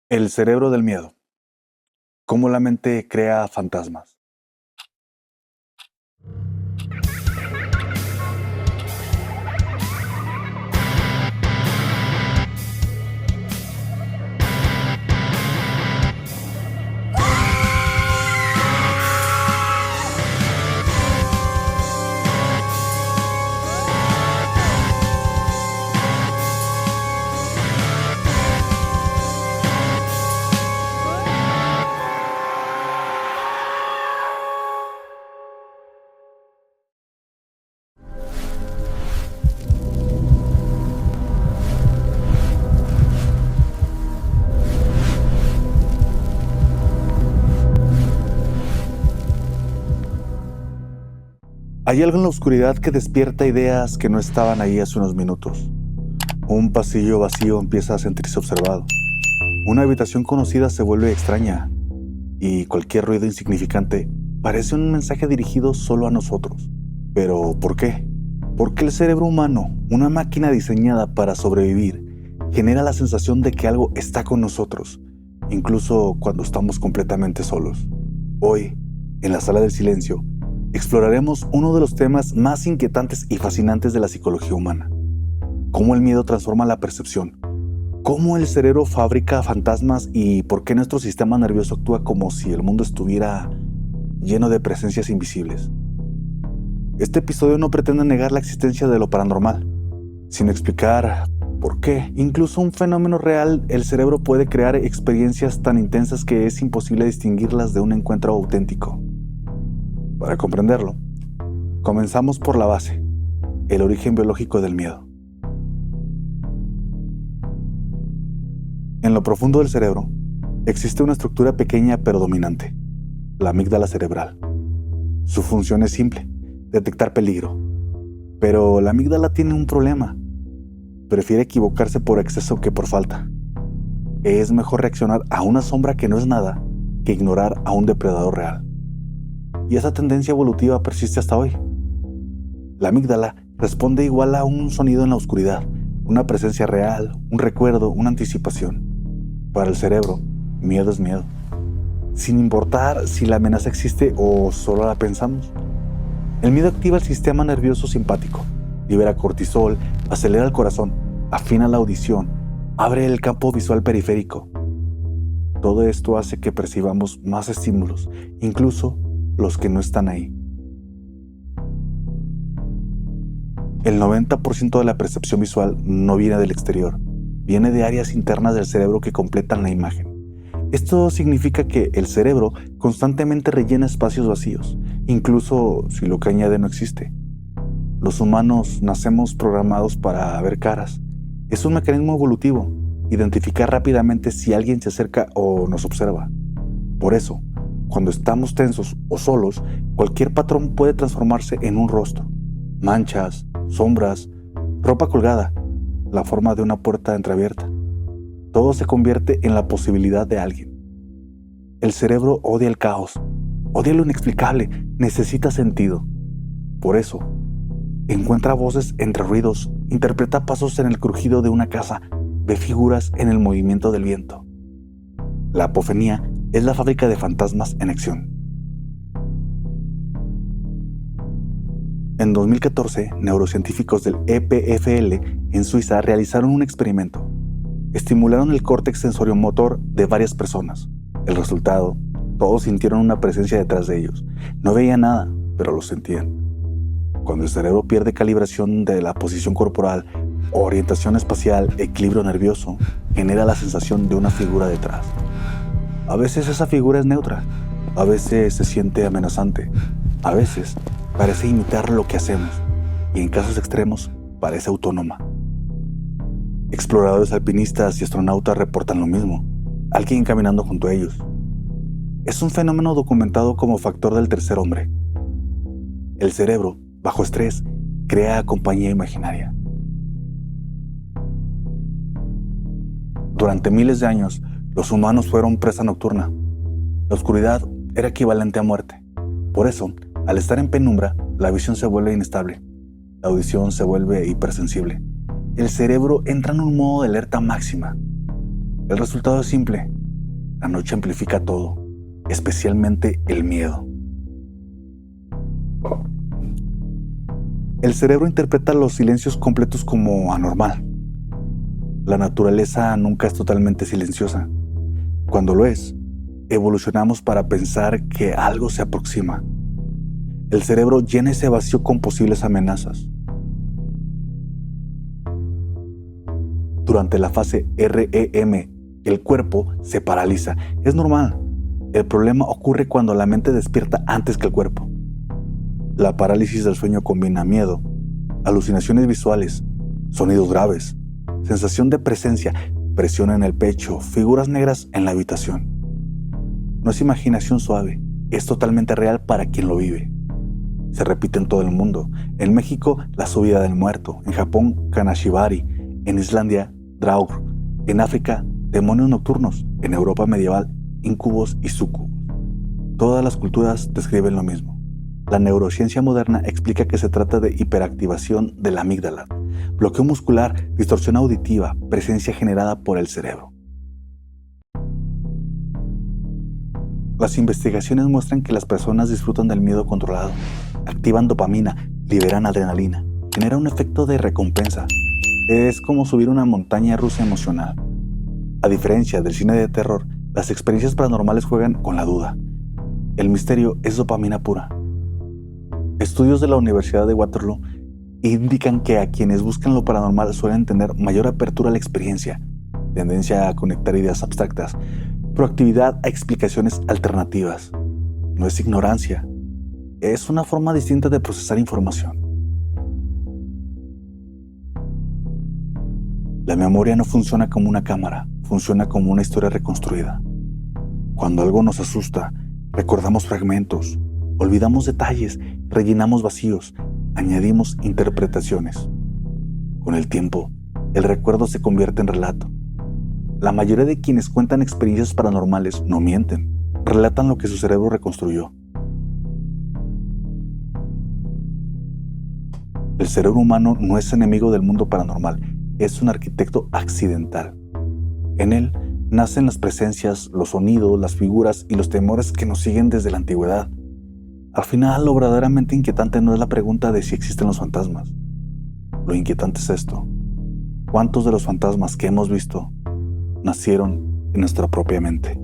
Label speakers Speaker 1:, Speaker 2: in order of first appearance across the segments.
Speaker 1: El cerebro del miedo. Cómo la mente crea fantasmas. Hay algo en la oscuridad que despierta ideas que no estaban ahí hace unos minutos. Un pasillo vacío empieza a sentirse observado. Una habitación conocida se vuelve extraña y cualquier ruido insignificante parece un mensaje dirigido solo a nosotros. ¿Pero por qué? Porque el cerebro humano, una máquina diseñada para sobrevivir, genera la sensación de que algo está con nosotros, incluso cuando estamos completamente solos. Hoy, en la Sala del Silencio, exploraremos uno de los temas más inquietantes y fascinantes de la psicología humana: cómo el miedo transforma la percepción, cómo el cerebro fabrica fantasmas y por qué nuestro sistema nervioso actúa como si el mundo estuviera lleno de presencias invisibles. Este episodio no pretende negar la existencia de lo paranormal, sino explicar por qué, incluso un fenómeno real, el cerebro puede crear experiencias tan intensas que es imposible distinguirlas de un encuentro auténtico. Para comprenderlo, comenzamos por la base, el origen biológico del miedo. En lo profundo del cerebro, existe una estructura pequeña pero dominante, la amígdala cerebral. Su función es simple: detectar peligro. Pero la amígdala tiene un problema. Prefiere equivocarse por exceso que por falta. Es mejor reaccionar a una sombra que no es nada que ignorar a un depredador real. Y esa tendencia evolutiva persiste hasta hoy. La amígdala responde igual a un sonido en la oscuridad, una presencia real, un recuerdo, una anticipación. Para el cerebro, miedo es miedo, sin importar si la amenaza existe o solo la pensamos. El miedo activa el sistema nervioso simpático, libera cortisol, acelera el corazón, afina la audición, abre el campo visual periférico. Todo esto hace que percibamos más estímulos, incluso los que no están ahí. El 90% de la percepción visual no viene del exterior, viene de áreas internas del cerebro que completan la imagen. Esto significa que el cerebro constantemente rellena espacios vacíos, incluso si lo que añade no existe. Los humanos nacemos programados para ver caras. Es un mecanismo evolutivo, identificar rápidamente si alguien se acerca o nos observa. Por eso, cuando estamos tensos o solos, cualquier patrón puede transformarse en un rostro. Manchas, sombras, ropa colgada, la forma de una puerta entreabierta. Todo se convierte en la posibilidad de alguien. El cerebro odia el caos, odia lo inexplicable, necesita sentido. Por eso, encuentra voces entre ruidos, interpreta pasos en el crujido de una casa, ve figuras en el movimiento del viento. La apofonía es la fábrica de fantasmas en acción. En 2014, neurocientíficos del EPFL en Suiza realizaron un experimento. Estimularon el córtex sensoriomotor de varias personas. El resultado: todos sintieron una presencia detrás de ellos. No veían nada, pero lo sentían. Cuando el cerebro pierde calibración de la posición corporal, orientación espacial, equilibrio nervioso, genera la sensación de una figura detrás. A veces esa figura es neutra, a veces se siente amenazante, a veces parece imitar lo que hacemos y en casos extremos parece autónoma. Exploradores alpinistas y astronautas reportan lo mismo: alguien caminando junto a ellos. Es un fenómeno documentado como factor del tercer hombre. El cerebro, bajo estrés, crea compañía imaginaria. Durante miles de años, los humanos fueron presa nocturna. La oscuridad era equivalente a muerte. Por eso, al estar en penumbra, la visión se vuelve inestable. La audición se vuelve hipersensible. El cerebro entra en un modo de alerta máxima. El resultado es simple. La noche amplifica todo, especialmente el miedo. El cerebro interpreta los silencios completos como anormal. La naturaleza nunca es totalmente silenciosa. Cuando lo es, evolucionamos para pensar que algo se aproxima. El cerebro llena ese vacío con posibles amenazas. Durante la fase REM, el cuerpo se paraliza. Es normal. El problema ocurre cuando la mente despierta antes que el cuerpo. La parálisis del sueño combina miedo, alucinaciones visuales, sonidos graves, sensación de presencia, presión en el pecho, figuras negras en la habitación. No es imaginación suave, es totalmente real para quien lo vive. Se repite en todo el mundo. En México, la subida del muerto. En Japón, Kanashibari. En Islandia, Draugr. En África, demonios nocturnos. En Europa medieval, incubos y súcubos. Todas las culturas describen lo mismo. La neurociencia moderna explica que se trata de hiperactivación de la amígdala, bloqueo muscular, distorsión auditiva, presencia generada por el cerebro. Las investigaciones muestran que las personas disfrutan del miedo controlado, activan dopamina, liberan adrenalina, genera un efecto de recompensa. Es como subir una montaña rusa emocional. A diferencia del cine de terror, las experiencias paranormales juegan con la duda. El misterio es dopamina pura. Estudios de la Universidad de Waterloo indican que a quienes buscan lo paranormal suelen tener mayor apertura a la experiencia, tendencia a conectar ideas abstractas, proactividad a explicaciones alternativas. No es ignorancia, es una forma distinta de procesar información. La memoria no funciona como una cámara, funciona como una historia reconstruida. Cuando algo nos asusta, recordamos fragmentos, olvidamos detalles, rellenamos vacíos, añadimos interpretaciones. Con el tiempo, el recuerdo se convierte en relato. La mayoría de quienes cuentan experiencias paranormales no mienten, relatan lo que su cerebro reconstruyó. El cerebro humano no es enemigo del mundo paranormal, es un arquitecto accidental. En él nacen las presencias, los sonidos, las figuras y los temores que nos siguen desde la antigüedad. Al final, lo verdaderamente inquietante no es la pregunta de si existen los fantasmas. Lo inquietante es esto: ¿cuántos de los fantasmas que hemos visto nacieron en nuestra propia mente?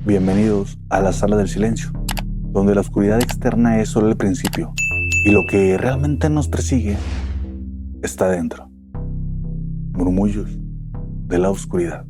Speaker 1: Bienvenidos a la sala del silencio, donde la oscuridad externa es solo el principio y lo que realmente nos persigue está dentro. Murmullos de la oscuridad.